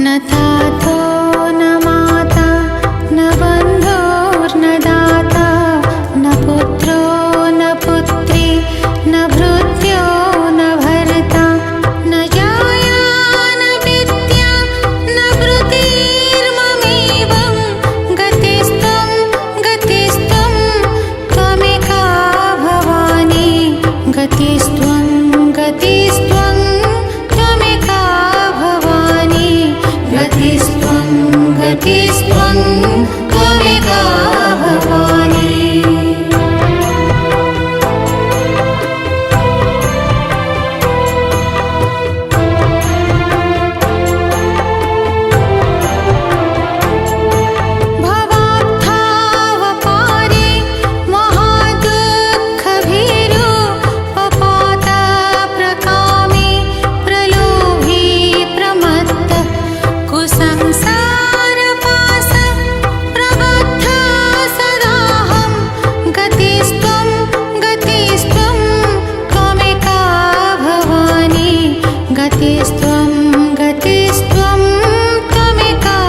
न तातो न माता न बन्धुर्न दाता न पुत्रो न पुत्री न भृत्यो न भर्ता न जाया न विद्या न वृत्तिर्ममेवं गतिस्त्वं गतिस्त्वं त्वमेका भवानी गतिस्त्वं गतिस्त्वं त्वमेका भवानी गतिस्त्वं गतिस्त्वं त्वमेका भवानी। भवात्थावपारे महादुःखभीरो पपातप्रकामे प्रलोभी प्रमत्त कुसंसारपाश प्रबद्ध सदाहं गतिस्त्वं गतिस्त्वं त्वमेका भवानी गतिस्त्वं गतिस्त्वं त्वमेका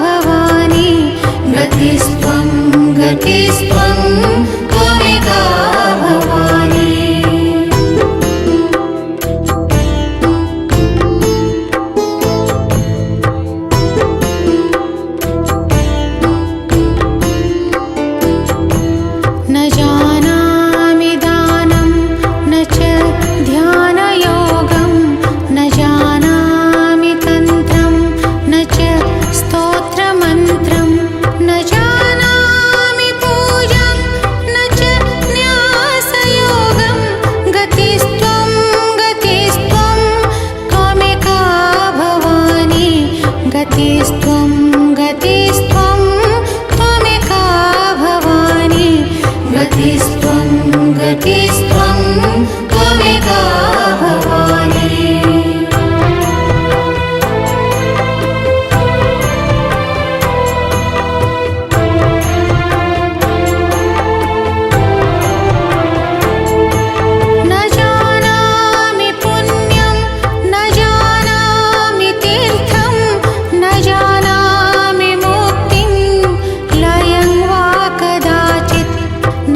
भवानी गतिस्त्वं गतिस्त्वं त्वमेका भवानी। न जानामि दानं न च ध्यानयोगं न जानामि तन्त्रं न च स्तोत्रमन्त्रं न जानामि पूजां न च न्यासयोगं गतिस्त्वं गतिस्त्वं त्वमेका भवानी गतिस्त्वं गतिस्त्वं त्वमेका भवानी गतिस्त्वं गतिस्त्वं त्वमेका भवानी। न जानामि पुण्यं न जानामि तीर्थं न जानामि मुक्तिं लयं वा कदाचित्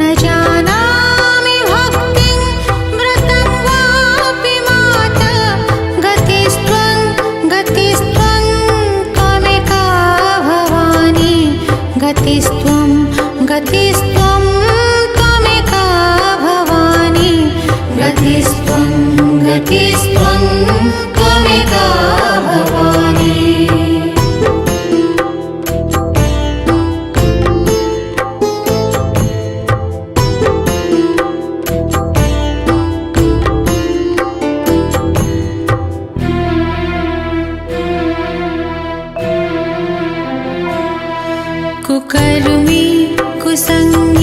न जानामि भक्तिं व्रतं वापि माता गतिस्त्वं गतिस्त्वं त्वमेका भवानी गतिस्त्वं गतिस्त्वं त्वमेका भवानी गतिस्त्वं गतिस्त्वं त्वमेका भवानी। कुकर्मी कुसंग